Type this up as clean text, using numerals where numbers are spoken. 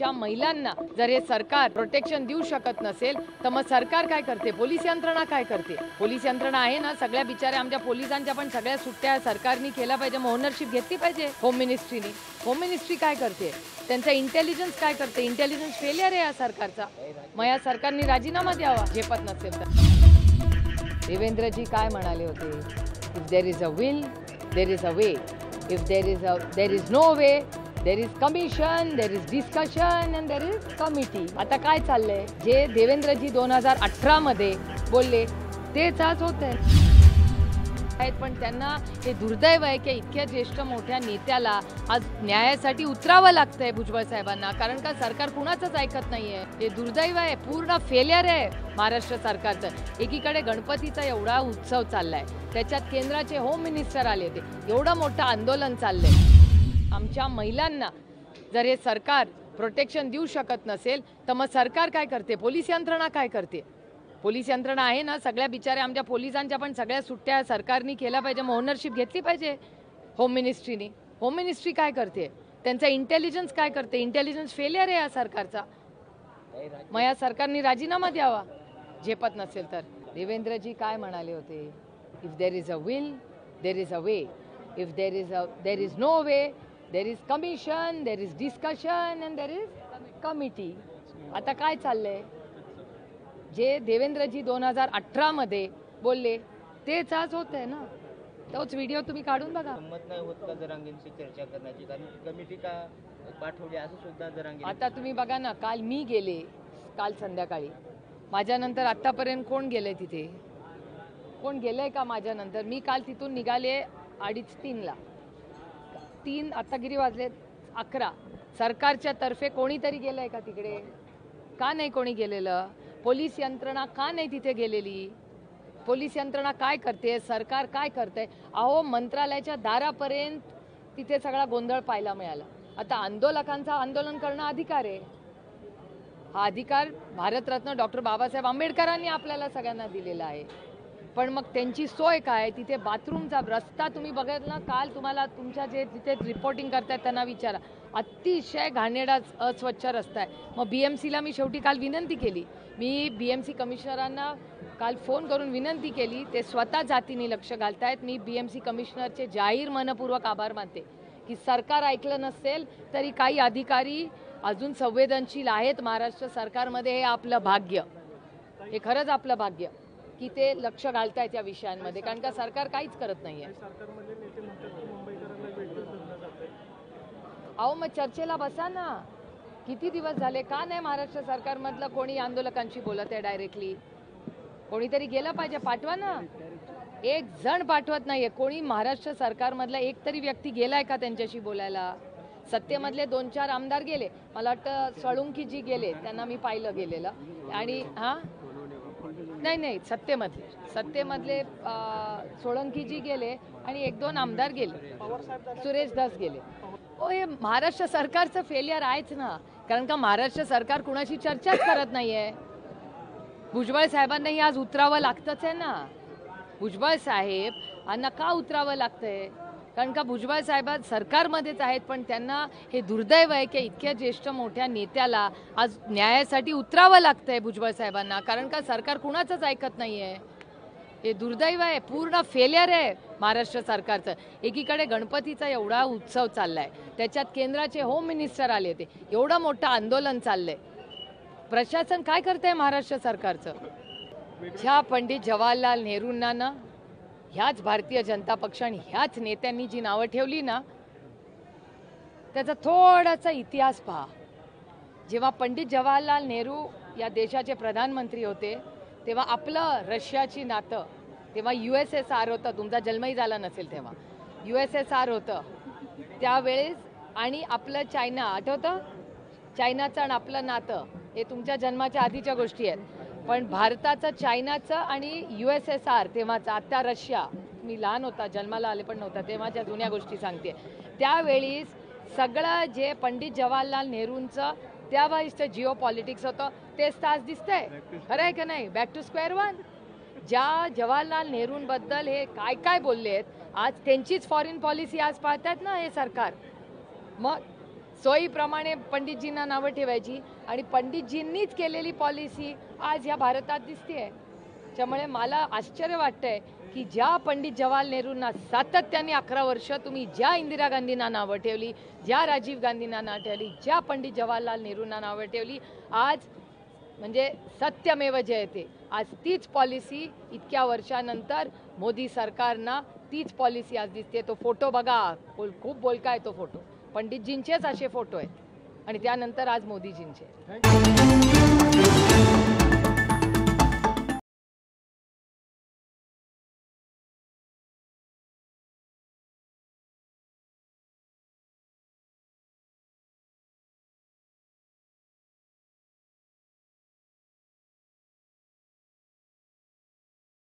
आमच्या महिलांना जर हे सरकार प्रोटेक्शन देऊ शकत नसेल तर मग सरकार काय करते, पोलीस यंत्रणा काय करते? पोलीस यंत्रणा आहे ना, सगळ्या बिचाऱ्या आमच्या पोलिसांच्या पण सगळ्या सुट्ट्या सरकारने केल्या पाहिजे, मग ओनरशिप घेतली पाहिजे होम मिनिस्ट्रीने. होम मिनिस्ट्री काय करते, त्यांचा इंटेलिजन्स काय करते? इंटेलिजन्स फेलियर आहे या सरकारचा. मग या सरकारने राजीनामा द्यावा झेपत नसेल तर. देवेंद्रजी काय म्हणाले होते, if there is a will there is a way, if there is no way there is commission, there is discussion and there is committee. आता काय चाललंय, जे देवेंद्रजी 2018 मध्ये बोलले तेच आज होत आहेत. पण त्यांना हे दुर्दैव आहे की इतक्या ज्येष्ठ मोठ्या नेत्याला आज न्यायासाठी उतरावं लागतंय भुजबळ साहेबांना, कारण का सरकार कुणाचंच ऐकत नाहीये. हे दुर्दैव आहे, पूर्ण फेलियर आहे महाराष्ट्र सरकारचं. एकीकडे गणपतीचा एवढा उत्सव चाललाय, त्याच्यात केंद्राचे होम मिनिस्टर आले होते, एवढं मोठं आंदोलन चाललंय. आमच्या महिलांना जर हे सरकार प्रोटेक्शन देऊ शकत नसेल तर मग सरकार काय करते, पोलीस यंत्रणा काय करते? पोलीस यंत्रणा आहे ना, सगळ्या बिचाऱ्या आमच्या पोलिसांच्या पण सगळ्या सुट्ट्या सरकारने केल्या पाहिजे, मग ओनरशिप घेतली पाहिजे होम मिनिस्ट्रीने. होम मिनिस्ट्री काय करते, त्यांचा इंटेलिजन्स काय करते? इंटेलिजन्स फेलियर आहे या सरकारचा. मग या सरकारने राजीनामा द्यावा झेपत नसेल तर. देवेंद्रजी काय म्हणाले होते, if there is a will there is a way, if there is no way there is commission, there is discussion and there is committee. आता काय चाललंय, जे देवेंद्रजी 2018 मध्ये बोलले तेच आज होत आहे ना. तोच व्हिडिओ तुम्ही काढून बघा. संमत नाही होत का जरांगेंशी चर्चा करण्याची, कारण कमिटी का पाठवली असं सुद्धा जरांगे. आता तुम्ही बघा ना, काल मी गेले, काल संध्याकाळी माझ्यानंतर आतापर्यंत कोण गेलंय तिथे, कोण गेलंय का माझ्यानंतर? मी काल तिथून निघाले 2:30-3ला, 3 आता किती वाजले 11. सरकारच्या तर्फे कोणीतरी गेलंय का तिकडे? का नाही कोणी गेलेलं? पोलीस यंत्रणा का नाही तिथे गेलेली? पोलीस यंत्रणा काय करते, सरकार काय करते? अहो, मंत्रालयाच्या दारापर्यंत तिथे सगळा गोंधळ पाहायला मिळाला. आता आंदोलकांचा आंदोलन करणं अधिकार आहे, हा अधिकार भारतरत्न डॉक्टर बाबासाहेब आंबेडकरांनी आपल्याला सगळ्यांना दिलेला आहे. पण मग त्यांची सोय काय, तिथे बाथरूमचा रस्ता तुम्ही बघितला काल, तुम्हाला तुमच्या जे तिथे रिपोर्टिंग करतायत त्यांना विचारा, अतिशय घाणेरडा अस्वच्छ रस्ता आहे. मग BMCला मी शेवटी काल विनंती केली, मी BMC कमिशनरांना काल फोन करून विनंती केली, ते स्वतः जातीने लक्ष घालतायत. मी BMC कमिशनरचे जाहीर मनपूर्वक आभार मानते की सरकार ऐकलं नसेल तरी काही अधिकारी अजून संवेदनशील आहेत महाराष्ट्र सरकारमध्ये. हे आपलं भाग्य, हे खरंच आपलं भाग्य की ते लक्ष घालतायत या विषयांमध्ये, कारण का सरकार काहीच करत नाहीये. अहो, मग चर्चेला बसा ना. किती दिवस झाले, का नाही महाराष्ट्र सरकारमधलं कोणी आंदोलकांशी बोलत आहे डायरेक्टली? कोणीतरी गेलं पाहिजे, पाठवा ना. एक जण पाठवत नाहीये कोणी. महाराष्ट्र सरकारमधला एक तरी व्यक्ती गेलाय का त्यांच्याशी बोलायला? सत्तेमधले 2-4 आमदार गेले, मला वाटतं सळुंकीजी गेले, त्यांना मी पाहिलं गेलेलं. आणि नाही सत्तेमधले सोळंकीजी गेले आणि 1-2 आमदार गेले, सुरेश दास गेले. हे महाराष्ट्र सरकारचं फेलियर आहेच ना, कारण का महाराष्ट्र सरकार कुणाशी चर्चाच करत नाहीये. भुजबळ साहेबांनाही आज उतरावं लागतंच आहे ना. भुजबळ साहेब यांना का उतरावं लागतंय, कारण का भुजबळ साहेब सरकारमध्येच आहेत, पण त्यांना हे दुर्दैव आहे की इतक्या ज्येष्ठ मोठ्या नेत्याला आज न्यायासाठी उतरावं लागतंय भुजबळ साहेबांना, कारण का सरकार कुणाचंच ऐकत नाहीये. हे दुर्दैव आहे, पूर्ण फेलियर आहे महाराष्ट्र सरकारचं. एकीकडे गणपतीचा एवढा उत्सव चाललाय, त्याच्यात केंद्राचे होम मिनिस्टर आले होते, एवढं मोठं आंदोलन चाललंय. प्रशासन काय करतंय महाराष्ट्र सरकारचं? ह्या पंडित जवाहरलाल नेहरूंना ना, ह्याच भारतीय जनता पक्ष आणि ह्याच नेत्यांनी जी नावं ठेवली ना, त्याचा थोडासा इतिहास पहा. जेव्हा पंडित जवाहरलाल नेहरू या देशाचे प्रधानमंत्री होते तेव्हा आपलं रशियाची नातं, तेव्हा USSR होतं, तुमचा जन्मही झाला नसेल तेव्हा, USSR होतं त्यावेळेस. आणि आपलं चायना आठवतं, चायनाचं आणि आपलं नातं हे तुमच्या जन्माच्या आधीच्या गोष्टी आहेत. पण भारताचं, चायनाचं आणि USSR तेव्हाचं, आता रशिया, मी लहान होता, जन्माला आले पण नव्हता, तेव्हाच्या जुन्या गोष्टी सांगते. त्यावेळी सगळं जे पंडित जवाहरलाल नेहरूंचं त्यावेळीचं जिओ पॉलिटिक्स होतं तेच तास दिसतंय. खरं आहे का नाही? Back to square one. ज्या जवाहरलाल नेहरूंबद्दल हे काय काय बोललेत, आज त्यांचीच फॉरेन पॉलिसी आज पाळतात ना हे सरकार. मग सोयीप्रमाणे पंडितजींना नावं ठेवायची आणि पंडितजींनीच केलेली पॉलिसी आज ह्या भारतात दिसतेय. त्यामुळे मला आश्चर्य वाटतंय की ज्या पंडित जवाहरलाल नेहरूंना सातत्याने 11 वर्ष तुम्ही ज्या इंदिरा गांधींना नावं ठेवली, ज्या राजीव गांधींना नावं ठेवली, ज्या पंडित जवाहरलाल नेहरूंना नावं ठेवली, आज म्हणजे सत्यमेव जयते. आज तीच पॉलिसी इतक्या वर्षानंतर मोदी सरकारना तीच पॉलिसी आज दिसते. तो फोटो बघा, खूप बोलका आहे तो फोटो. पंडितजींचेच असे फोटो आहेत आणि त्यानंतर आज मोदीजींचे.